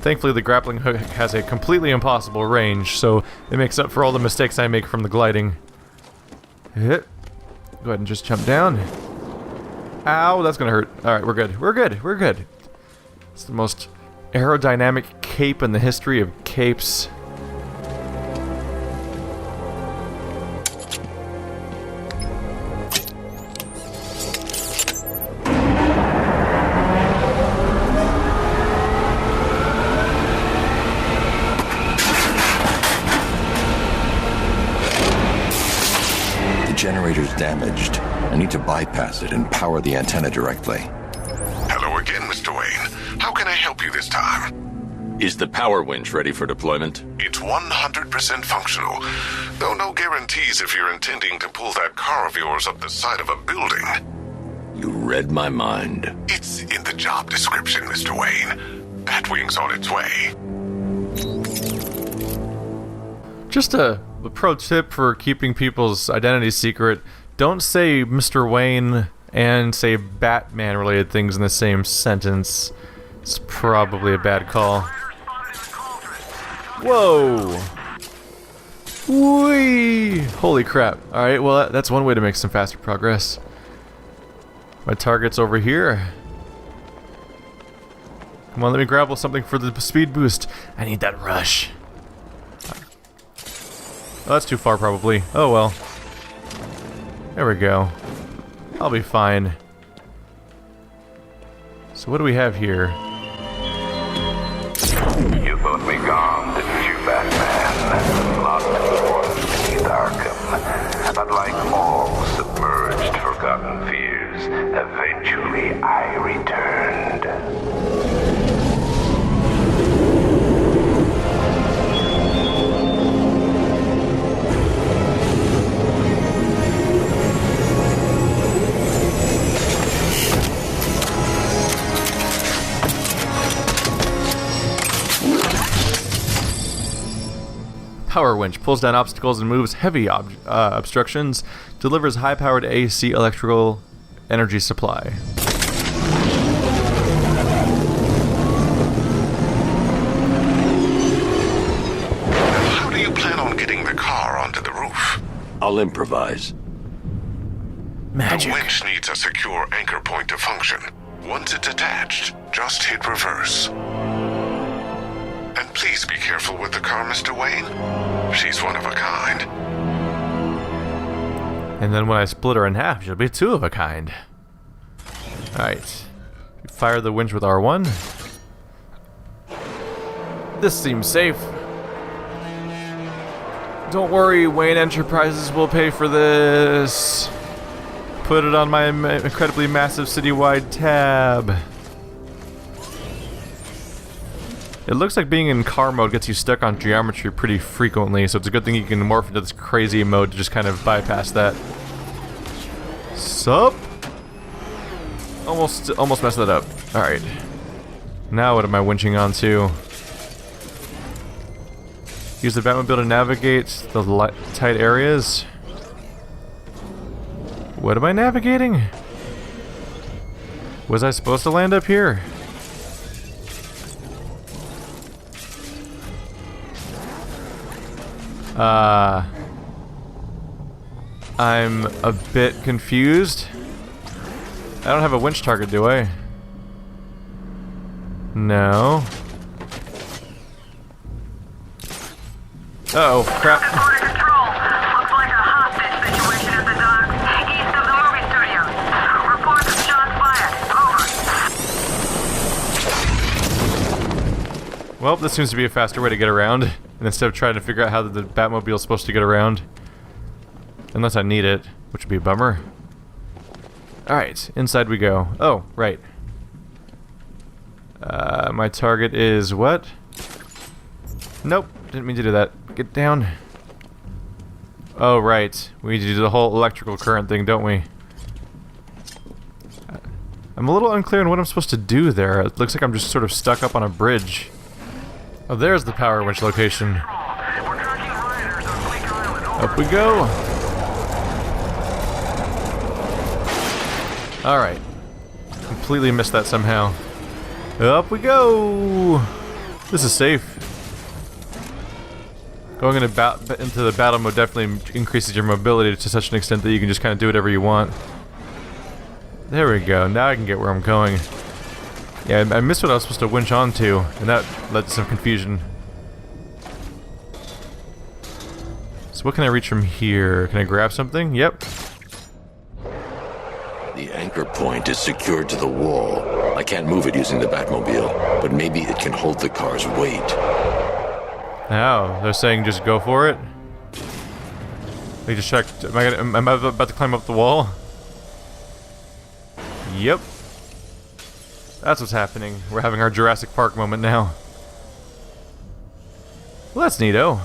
Thankfully, the grappling hook has a completely impossible range, so it makes up for all the mistakes I make from the gliding. Hit. Go ahead and just jump down. Ow, that's gonna hurt. Alright, we're good. We're good. We're good. It's the most aerodynamic cape in the history of capes. Generator's damaged. I need to bypass it and power the antenna directly. Hello again, Mr. Wayne. How can I help you this time? Is the power winch ready for deployment? It's 100% functional, though no guarantees if you're intending to pull that car of yours up the side of a building. You read my mind. It's in the job description, Mr. Wayne. Batwing's on its way. Just a pro tip for keeping people's identities secret: don't say Mr. Wayne and say Batman related things in the same sentence. It's probably a bad call. Whoa! Whee! Holy crap. Alright, well that's one way to make some faster progress. My target's over here. Come on, let me grapple something for the speed boost. I need that rush. Oh, that's too far, probably. Oh, well. There we go. I'll be fine. So what do we have here? You thought me gone, didn't you, Batman? Locked beneath Arkham. But like all submerged, forgotten fears, eventually I returned. Power winch pulls down obstacles and moves heavy obstructions, delivers high-powered AC electrical energy supply. How do you plan on getting the car onto the roof? I'll improvise. Magic. The winch needs a secure anchor point to function. Once it's attached, just hit reverse. And please be careful with the car, Mr. Wayne. She's one of a kind. And then when I split her in half, she'll be two of a kind. Alright. Fire the winch with R1. This seems safe. Don't worry, Wayne Enterprises will pay for this. Put it on my incredibly massive citywide tab. It looks like being in car mode gets you stuck on geometry pretty frequently, so it's a good thing you can morph into this crazy mode to just kind of bypass that. Sup? Almost messed that up. Alright. Now what am I winching onto? Use the Batmobile to navigate the tight areas. What am I navigating? Was I supposed to land up here? I'm a bit confused. I don't have a winch target, do I? No. Uh-oh, crap. Control. Looks like a hostage situation at the docks, east of the movie studios. Reports of shots fired. Over. Well, this seems to be a faster way to get around. And instead of trying to figure out how the Batmobile is supposed to get around. Unless I need it, which would be a bummer. Alright, inside we go. Oh, right. My target is what? Nope, didn't mean to do that. Get down. Oh, right. We need to do the whole electrical current thing, don't we? I'm a little unclear on what I'm supposed to do there. It looks like I'm just sort of stuck up on a bridge. Oh, there's the power winch location. Up we go. Alright. Completely missed that somehow. Up we go! This is safe. Going into the battle mode definitely increases your mobility to such an extent that you can just kind of do whatever you want. There we go. Now I can get where I'm going. Yeah, I missed what I was supposed to winch onto, and that led to some confusion. So what can I reach from here? Can I grab something? Yep. The anchor point is secured to the wall. I can't move it using the Batmobile, but maybe it can hold the car's weight. Oh, they're saying just go for it? They just checked. Am I about to climb up the wall? Yep. That's what's happening. We're having our Jurassic Park moment now. Well, that's neato.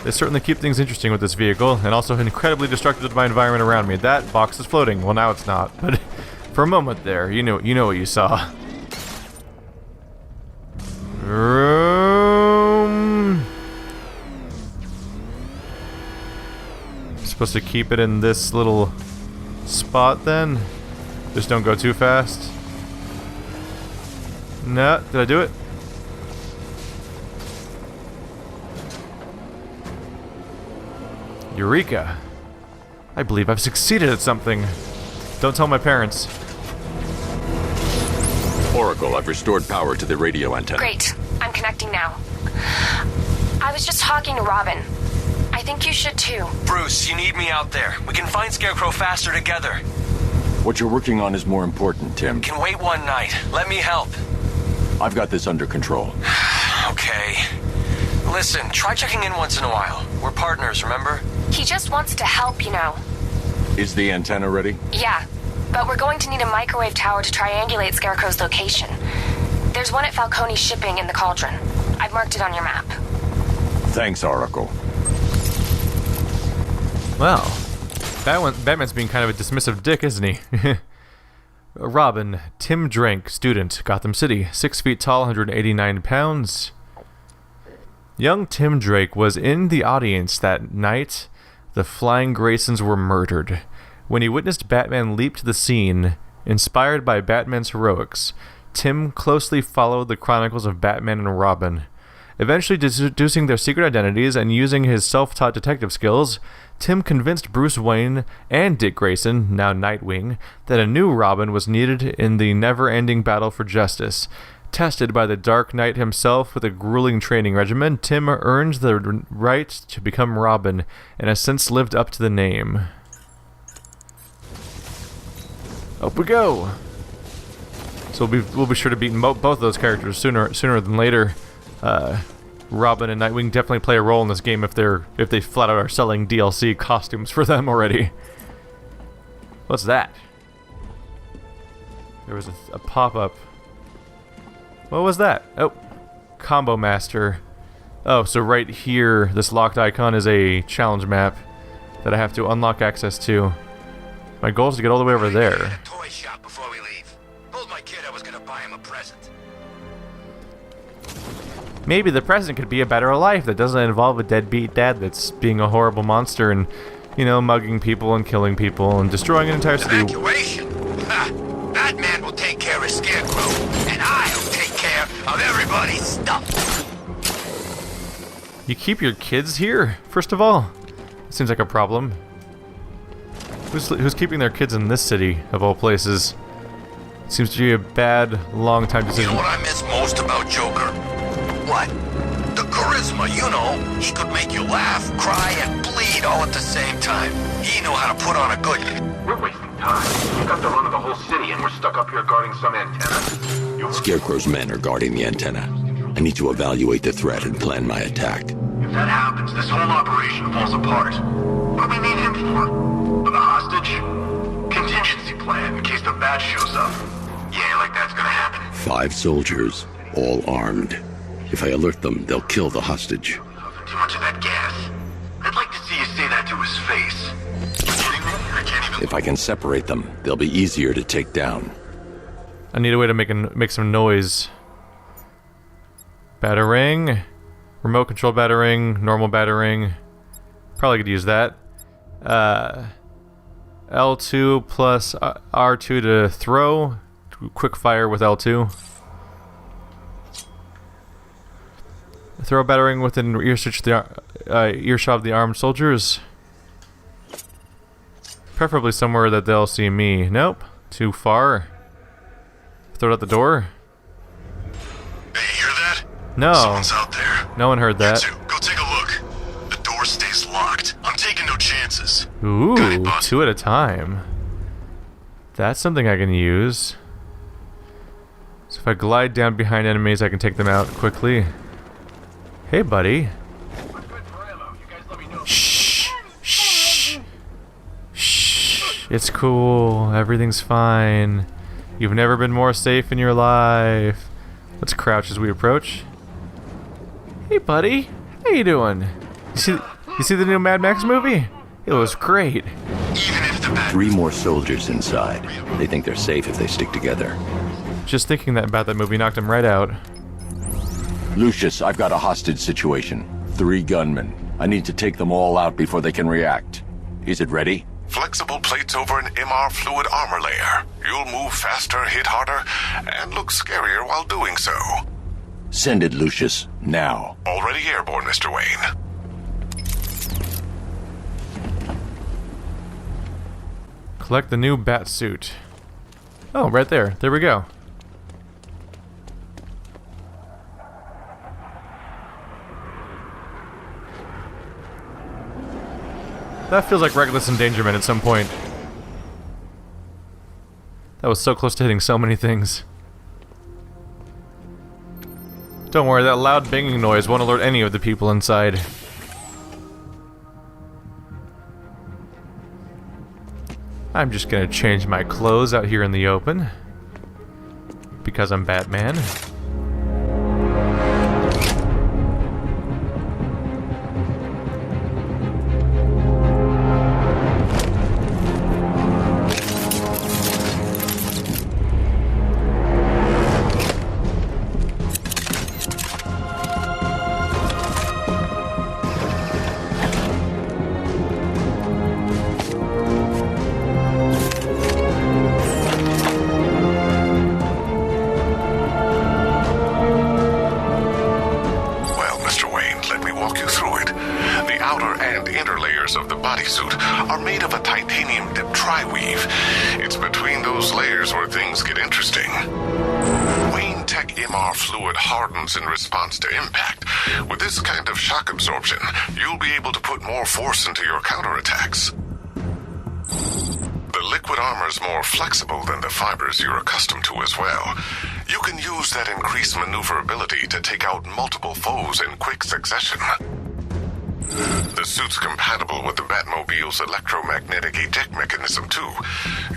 They certainly keep things interesting with this vehicle, and also incredibly destructive to my environment around me. That box is floating. Well, now it's not, but for a moment there, you know what you saw. Supposed to keep it in this little spot then? Just don't go too fast. No, did I do it? Eureka! I believe I've succeeded at something. Don't tell my parents. Oracle, I've restored power to the radio antenna. Great. I'm connecting now. I was just talking to Robin. I think you should too. Bruce, you need me out there. We can find Scarecrow faster together. What you're working on is more important, Tim. Can wait one night. Let me help. I've got this under control. Okay. Listen, try checking in once in a while. We're partners, remember? He just wants to help, you know. Is the antenna ready? Yeah, but we're going to need a microwave tower to triangulate Scarecrow's location. There's one at Falcone's shipping in the Cauldron. I've marked it on your map. Thanks, Oracle. Well, Batman's being kind of a dismissive dick, isn't he? Robin, Tim Drake, student, Gotham City, 6 feet tall, 189 pounds. Young Tim Drake was in the audience that night the Flying Graysons were murdered. When he witnessed Batman leap to the scene, inspired by Batman's heroics, Tim closely followed the chronicles of Batman and Robin. Eventually deducing their secret identities and using his self-taught detective skills, Tim convinced Bruce Wayne and Dick Grayson, now Nightwing, that a new Robin was needed in the never-ending battle for justice. Tested by the Dark Knight himself with a grueling training regimen, Tim earned the right to become Robin and has since lived up to the name. Up we go! So we'll be sure to beat both those characters sooner than later. Robin and Nightwing definitely play a role in this game if they flat out are selling DLC costumes for them already. What's that? There was a pop-up. What was that? Oh, Combo Master. Oh, so right here, this locked icon is a challenge map that I have to unlock access to. My goal is to get all the way over there. Toy shop before we leave. Told my kid I was gonna buy him a present. Maybe the present could be a better life that doesn't involve a deadbeat dad that's being a horrible monster and, you know, mugging people and killing people and destroying an entire city. Evacuation? Ha! Batman will take care of Scarecrow, and I'll take care of everybody's stuff. You keep your kids here, first of all? Seems like a problem. Who's keeping their kids in this city, of all places? Seems to be a bad, long-time You decision. know what I miss most about Joker? What? The charisma, you know. He could make you laugh, cry, and bleed all at the same time. He knew how to put on a good... We're wasting time. You've got the run of the whole city and we're stuck up here guarding some antenna. Scarecrow's men are guarding the antenna. I need to evaluate the threat and plan my attack. If that happens, this whole operation falls apart. What do we need him for? For the hostage? Contingency plan in case the bat shows up. Yeah, like that's gonna happen. 5 soldiers, all armed. If I alert them, they'll kill the hostage. Too much of that gas. I'd like to see you say that to his face. You kidding me? I can't even... If I can separate them, they'll be easier to take down. I need a way to make some noise. Batarang, remote control batarang, normal batarang. Probably could use that. L2 plus R2 to throw. quick fire with L2. Throw a battering within earshot of the armed soldiers. Preferably somewhere that they'll see me. Nope. Too far. Throw it out the door. Hey, you hear that? No. Someone's out there. No one heard that. You two, go take a look. The door stays locked. I'm taking no chances. Ooh, Got it, boss. 2 at a time. That's something I can use. So if I glide down behind enemies, I can take them out quickly. Hey, buddy. Shh. Shh. Shh. It's cool. Everything's fine. You've never been more safe in your life. Let's crouch as we approach. Hey, buddy. How you doing? You see the new Mad Max movie? It was great. Even if the bad 3 more soldiers inside. They think they're safe if they stick together. Just thinking about that movie knocked him right out. Lucius, I've got a hostage situation. 3 gunmen. I need to take them all out before they can react. Is it ready? Flexible plates over an MR fluid armor layer. You'll move faster, hit harder, and look scarier while doing so. Send it, Lucius. Now. Already airborne, Mr. Wayne. Collect the new Batsuit. Oh, right there. There we go. That feels like reckless endangerment at some point. That was so close to hitting so many things. Don't worry, that loud banging noise won't alert any of the people inside. I'm just gonna change my clothes out here in the open. Because I'm Batman. Of the bodysuit are made of a titanium-dipped tri-weave. It's between those layers where things get interesting. Wayne Tech MR fluid hardens in response to impact. With this kind of shock absorption, you'll be able to put more force into your counterattacks. The liquid armor's more flexible than the fibers you're accustomed to as well. You can use that increased maneuverability to take out multiple foes in quick succession. The suit's compatible with the Batmobile's electromagnetic eject mechanism, too.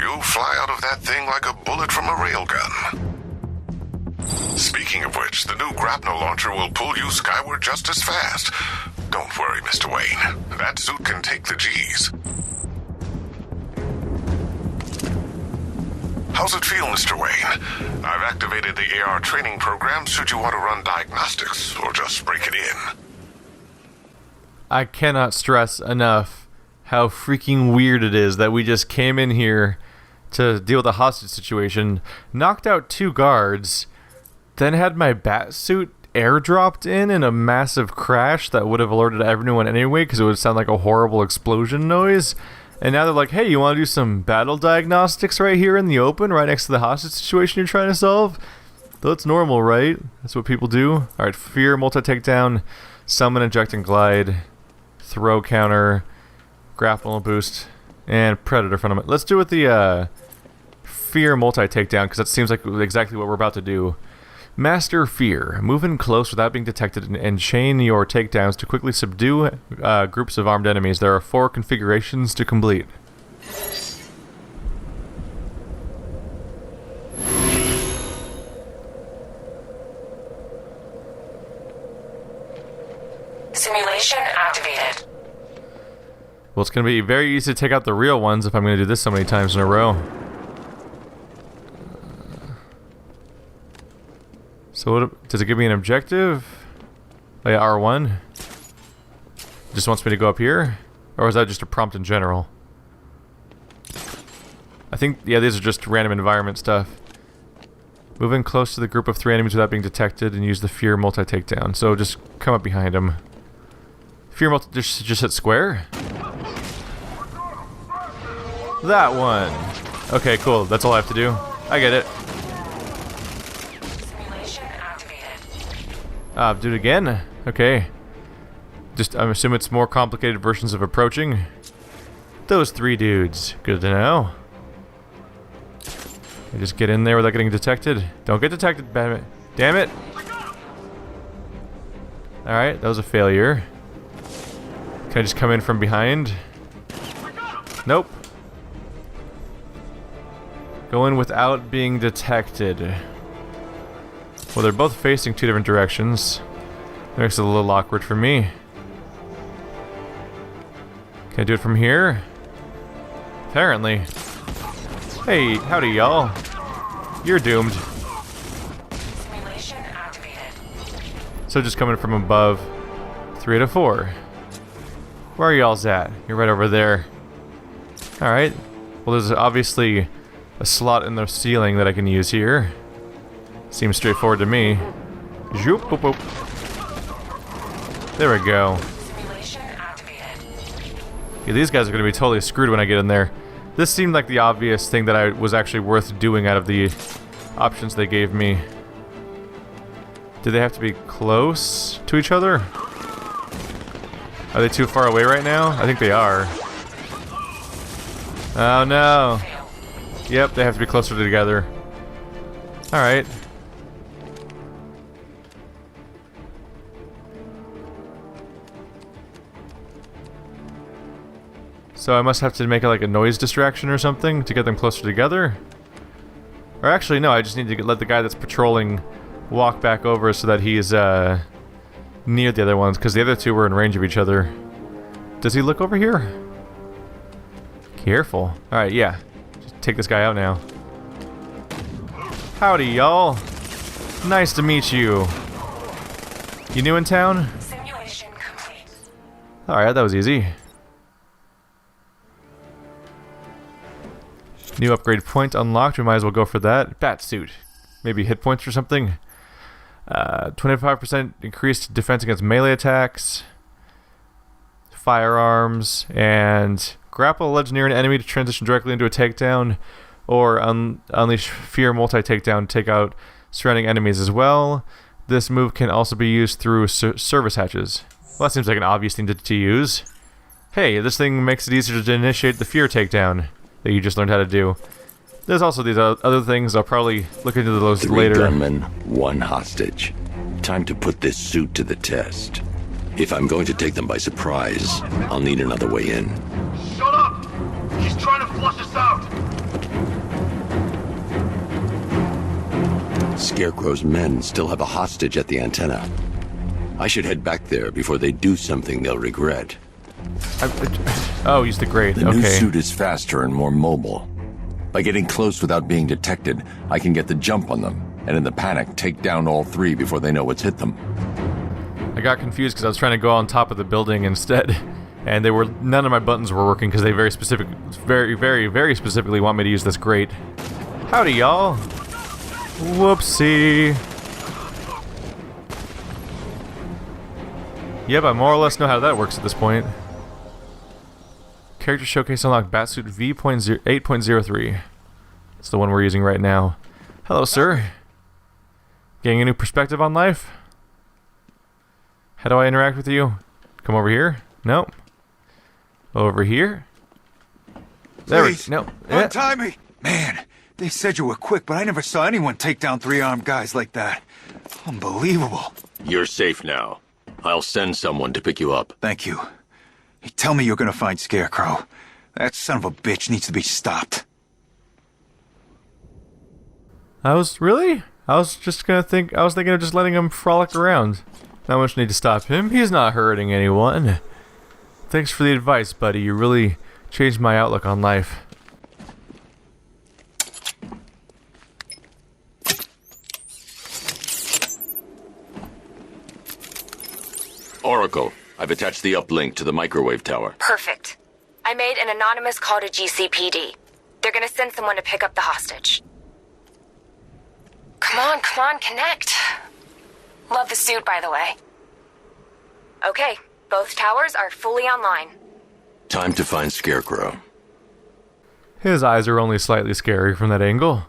You'll fly out of that thing like a bullet from a railgun. Speaking of which, the new grapnel launcher will pull you skyward just as fast. Don't worry, Mr. Wayne. That suit can take the G's. How's it feel, Mr. Wayne? I've activated the AR training program should you want to run diagnostics or just break it in. I cannot stress enough how freaking weird it is that we just came in here to deal with a hostage situation, knocked out 2 guards, then had my Batsuit airdropped in a massive crash that would have alerted everyone anyway because it would sound like a horrible explosion noise. And now they're like, hey, you want to do some battle diagnostics right here in the open, right next to the hostage situation you're trying to solve? That's normal, right? That's what people do. Alright, fear, multi-takedown, summon, eject, and glide. Throw counter, grapple and boost, and predator front of it. Let's do it with the fear multi-takedown because that seems like exactly what we're about to do. Master fear. Move in close without being detected and chain your takedowns to quickly subdue groups of armed enemies. There are 4 configurations to complete. Simulation activated. Well, it's going to be very easy to take out the real ones if I'm going to do this so many times in a row. So what, does it give me an objective? Oh yeah, R1. Just wants me to go up here? Or is that just a prompt in general? I think, yeah, these are just random environment stuff. Move in close to the group of 3 enemies without being detected and use the fear multi-takedown. So just come up behind him. Fear multi... Just hit square? That one! Okay, cool. That's all I have to do. I get it. Simulation activated. Do it again? Okay. I'm assuming it's more complicated versions of approaching. Those 3 dudes. Good to know. I just get in there without getting detected. Don't get detected, Batman. Damn it! Alright, that was a failure. Can I just come in from behind? Nope. Go in without being detected. Well, they're both facing 2 different directions. That makes it a little awkward for me. Can I do it from here? Apparently. Hey, howdy y'all. You're doomed. Simulation activated. So just coming from above. 3 to 4. Where are y'all's at? You're right over there. Alright. Well, there's obviously a slot in the ceiling that I can use here. Seems straightforward to me. Zoop, boop, boop. There we go. Simulation activated. Yeah, these guys are going to be totally screwed when I get in there. This seemed like the obvious thing that I was actually worth doing out of the options they gave me. Do they have to be close to each other? Are they too far away right now? I think they are. Oh no. Yep, they have to be closer together. Alright. So I must have to make it like a noise distraction or something to get them closer together? Or actually, no, I just need to let the guy that's patrolling walk back over so that he's near the other ones, because the other 2 were in range of each other. Does he look over here? Careful. Alright, yeah. Just take this guy out now. Howdy, y'all. Nice to meet you. You new in town? Simulation complete. Alright, that was easy. New upgrade point unlocked. We might as well go for that. Batsuit. Maybe hit points or something. 25% increased defense against melee attacks. Firearms. And grapple a ledge near an enemy to transition directly into a takedown. Or unleash fear multi-takedown to take out surrounding enemies as well. This move can also be used through service hatches. Well, that seems like an obvious thing to use. Hey, this thing makes it easier to initiate the fear takedown that you just learned how to do. There's also these other things. I'll probably look into those 3 later. gunmen, 1 hostage. Time to put this suit to the test. If I'm going to take them by surprise, I'll need another way in. Shut up! He's trying to flush us out! Scarecrow's men still have a hostage at the antenna. I should head back there before they do something they'll regret. Oh, use the grate. The new Okay. suit is faster and more mobile. By getting close without being detected, I can get the jump on them, and in the panic, take down all 3 before they know what's hit them. I got confused because I was trying to go on top of the building instead, and none of my buttons were working because they very specifically want me to use this grate. Howdy, y'all. Whoopsie. Yep, I more or less know how that works at this point. Character showcase unlocked Batsuit V8.03. It's the one we're using right now. Hello, sir. Getting a new perspective on life? How do I interact with you? Come over here? Nope. Over here? There Please, we no. untie me! Man, they said you were quick, but I never saw anyone take down 3 armed guys like that. Unbelievable. You're safe now. I'll send someone to pick you up. Thank you. Hey, tell me you're gonna find Scarecrow. That son of a bitch needs to be stopped. I was thinking of just letting him frolic around. Not much need to stop him. He's not hurting anyone. Thanks for the advice, buddy. You really changed my outlook on life. Oracle, I've attached the uplink to the microwave tower. Perfect. I made an anonymous call to GCPD. They're gonna send someone to pick up the hostage. Come Come on, connect. Love the suit, by the way. Okay, both towers are fully online. Time to find Scarecrow. His eyes are only slightly scary from that angle.